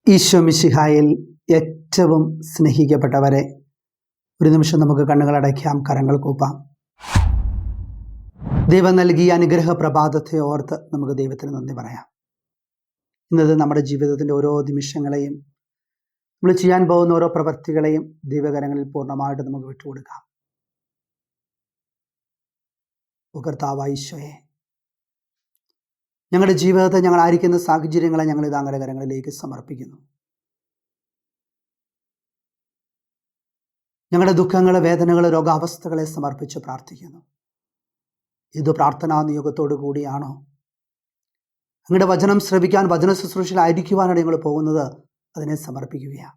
ഈശോ മിശിഹായിൽ ഏറ്റവും സ്നേഹിക്കപ്പെട്ടവരെ, ഒരു നിമിഷം നമുക്ക് കണ്ണുകളടയ്ക്കാം, കരങ്ങൾ കൂപ്പാം. ദൈവം നൽകിയ അനുഗ്രഹ പ്രഭാതത്തെ ഓർത്ത് നമുക്ക് ദൈവത്തിന് നന്ദി പറയാം. ഇന്നത് നമ്മുടെ ജീവിതത്തിൻ്റെ ഓരോ നിമിഷങ്ങളെയും, നമ്മൾ ചെയ്യാൻ പോകുന്ന ഓരോ പ്രവൃത്തികളെയും ദൈവകരങ്ങളിൽ പൂർണ്ണമായിട്ട് നമുക്ക് വിട്ടുകൊടുക്കാം. കർത്താവായ ഈശോയെ, ഞങ്ങളുടെ ജീവിതത്തെ ഞങ്ങളായിരിക്കുന്ന സാഹചര്യങ്ങളെ ഞങ്ങൾ ഇത് അങ്ങയുടെ കരങ്ങളിലേക്ക് സമർപ്പിക്കുന്നു. ഞങ്ങളുടെ ദുഃഖങ്ങൾ, വേദനകൾ, രോഗാവസ്ഥകളെ സമർപ്പിച്ച് പ്രാർത്ഥിക്കുന്നു. ഇത് പ്രാർത്ഥനാ നിയോഗത്തോടു കൂടിയാണോ? അങ്ങയുടെ വചനം ശ്രവിക്കാൻ, വചന ശുശ്രൂഷയിലായിരിക്കുവാനാണ് ഞങ്ങൾ പോകുന്നത്. അതിനെ സമർപ്പിക്കുകയാണ്.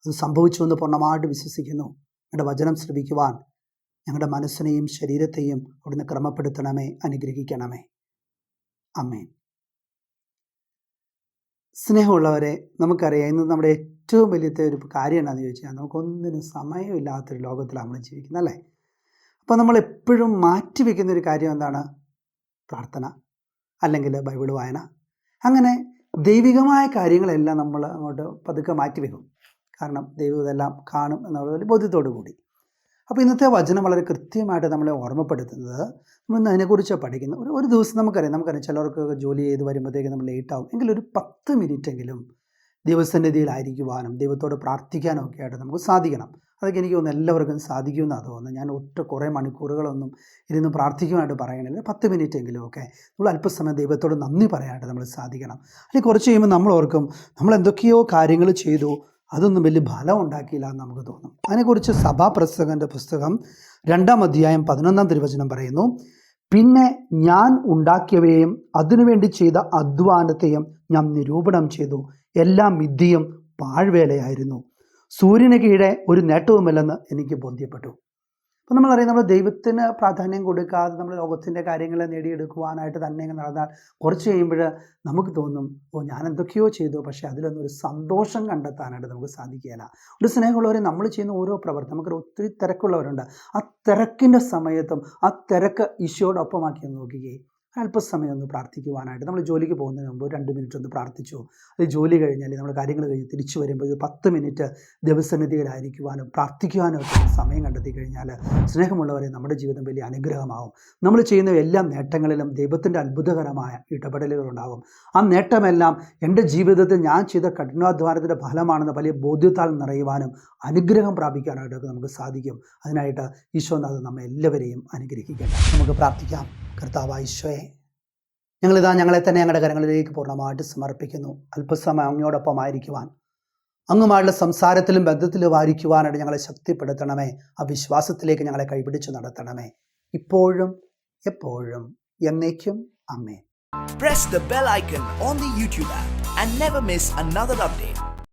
അത് സംഭവിച്ചുവെന്ന് പൂർണ്ണമായിട്ട് വിശ്വസിക്കുന്നു. ഞങ്ങളുടെ വചനം ശ്രവിക്കുവാൻ ഞങ്ങളുടെ മനസ്സിനെയും ശരീരത്തെയും അവിടുന്ന് ക്രമപ്പെടുത്തണമേ, അനുഗ്രഹിക്കണമേ. ആമേൻ. സ്നേഹമുള്ളവരെ, നമുക്കറിയാം ഇന്ന് നമ്മുടെ ഏറ്റവും വലിയ ഒരു കാര്യം എന്താണെന്ന് ചോദിച്ചാൽ, നമുക്കൊന്നിനും സമയമില്ലാത്തൊരു ലോകത്തിലാണ് നമ്മൾ ജീവിക്കുന്നത്, അല്ലേ? അപ്പോൾ നമ്മൾ എപ്പോഴും മാറ്റിവെക്കുന്ന ഒരു കാര്യം എന്താണ്? പ്രാർത്ഥന, അല്ലെങ്കിൽ ബൈബിൾ വായന. അങ്ങനെ ദൈവികമായ കാര്യങ്ങളെല്ലാം നമ്മൾ അങ്ങോട്ട് പതുക്കെ മാറ്റിവെക്കും. കാരണം ദൈവം ഇതെല്ലാം കാണും എന്നുള്ള ഒരു ബോധ്യത്തോടു കൂടി. അപ്പോൾ ഇന്നത്തെ വചനം വളരെ കൃത്യമായിട്ട് നമ്മളെ ഓർമ്മപ്പെടുത്തുന്നത്, നമ്മൾ അതിനെക്കുറിച്ച് പഠിക്കുന്ന ഒരു ദിവസം നമുക്കറിയാം ചിലർക്ക് ജോലി ചെയ്ത് വരുമ്പോഴത്തേക്ക് നമ്മൾ ലേറ്റാവും. എങ്കിലും ഒരു 10 മിനിറ്റെങ്കിലും ദൈവസന്നിധിയിലായിരിക്കുവാനും ദൈവത്തോട് പ്രാർത്ഥിക്കാനും ഒക്കെ ആയിട്ട് നമുക്ക് സാധിക്കണം. അതൊക്കെ എനിക്ക് തോന്നുന്നു എല്ലാവർക്കും സാധിക്കുമെന്നാണ് തോന്നുന്നത്. ഞാൻ കുറേ മണിക്കൂറുകളൊന്നും ഇരുന്ന് പ്രാർത്ഥിക്കുവാനായിട്ട് പറയണില്ല. 10 മിനിറ്റെങ്കിലും ഒക്കെ നമ്മൾ അല്പസമയം ദൈവത്തോട് നന്ദി പറയാനായിട്ട് നമ്മൾ സാധിക്കണം. അല്ലെങ്കിൽ കുറച്ച് കഴിയുമ്പോൾ നമ്മൾ ഓർക്കും, നമ്മൾ എന്തൊക്കെയോ കാര്യങ്ങൾ ചെയ്തു, അതൊന്നും വലിയ ഫലം ഉണ്ടാക്കിയില്ല എന്ന് നമുക്ക് തോന്നും. അതിനെക്കുറിച്ച് സഭാപ്രസംഗൻ്റെ പുസ്തകം 2-ാം അധ്യായം 11-ാം തിരുവചനം പറയുന്നു, പിന്നെ ഞാൻ ഉണ്ടാക്കിയവയെയും അതിനുവേണ്ടി ചെയ്ത അധ്വാനത്തെയും ഞാൻ നിരൂപണം ചെയ്തു. എല്ലാം മിഥ്യയും പാഴ്വേലയായിരുന്നു. സൂര്യന് കീഴെ ഒരു നേട്ടവുമില്ലെന്ന് എനിക്ക് ബോധ്യപ്പെട്ടു. അപ്പോൾ നമ്മളറിയാം, നമ്മൾ ദൈവത്തിന് പ്രാധാന്യം കൊടുക്കാതെ നമ്മൾ ലോകത്തിൻ്റെ കാര്യങ്ങളെ നേടിയെടുക്കുവാനായിട്ട് തന്നെ നടന്നാൽ കുറച്ച് കഴിയുമ്പോൾ നമുക്ക് തോന്നും, ഞാൻ എന്തൊക്കെയോ ചെയ്തു, പക്ഷേ അതിലൊന്നും ഒരു സന്തോഷം കണ്ടെത്താനായിട്ട് നമുക്ക് സാധിക്കുകയില്ല. ഒരു സ്നേഹമുള്ളവരെ, നമ്മൾ ചെയ്യുന്ന ഓരോ പ്രവർത്തി, നമുക്ക് ഒത്തിരി തിരക്കുള്ളവരുണ്ട്. ആ തിരക്കിൻ്റെ സമയത്തും ആ തിരക്ക് ഈശോയോടൊപ്പമാക്കി നോക്കുകയും അല്പസമയം ഒന്ന് പ്രാർത്ഥിക്കുവാനായിട്ട്, നമ്മൾ ജോലിക്ക് പോകുന്നതിന് മുമ്പ് 2 മിനിറ്റ് ഒന്ന് പ്രാർത്ഥിച്ചു. അത് ജോലി കഴിഞ്ഞാൽ നമ്മൾ കാര്യങ്ങൾ കഴിഞ്ഞ് തിരിച്ചു വരുമ്പോൾ 10 മിനിറ്റ് ദൈവസന്നിധിയിലായിരിക്കുവാനും പ്രാർത്ഥിക്കുവാനും ഒക്കെ സമയം കണ്ടെത്തി കഴിഞ്ഞാൽ, സ്നേഹമുള്ളവരെ, നമ്മുടെ ജീവിതം വലിയ അനുഗ്രഹമാവും. നമ്മൾ ചെയ്യുന്ന എല്ലാ നേട്ടങ്ങളിലും ദൈവത്തിൻ്റെ അത്ഭുതകരമായ ഇടപെടലുകളുണ്ടാകും. ആ നേട്ടമെല്ലാം എൻ്റെ ജീവിതത്തിൽ ഞാൻ ചെയ്ത കഠിനാധ്വാനത്തിൻ്റെ ഫലമാണെന്ന് വലിയ ബോധ്യത്താൽ നിറയുവാനും അനുഗ്രഹം പ്രാപിക്കാനായിട്ടൊക്കെ നമുക്ക് സാധിക്കും. അതിനായിട്ട് ഈശോനാഥൻ നമ്മെ എല്ലാവരെയും അനുഗ്രഹിക്കട്ടെ. നമുക്ക് പ്രാർത്ഥിക്കാം. കർത്താവായ ഈശോയെ, ഞങ്ങളിതാ ഞങ്ങളെ തന്നെ ഞങ്ങളുടെ കരങ്ങളിലേക്ക് പൂർണ്ണമായിട്ട് സമർപ്പിക്കുന്നു. അല്പസമയം അങ്ങയോടൊപ്പം ആയിരിക്കുവാൻ, അങ്ങുമായുള്ള സംസാരത്തിലും ബന്ധത്തിലും ആയിരിക്കുവാനായിട്ട് ഞങ്ങളെ ശക്തിപ്പെടുത്തണമേ. ആ വിശ്വാസത്തിലേക്ക് ഞങ്ങളെ കൈപിടിച്ച് നടത്തണമേ, ഇപ്പോഴും എപ്പോഴും എന്നേക്കും. ആമേൻ. Press the bell icon on the YouTube app and never miss another update.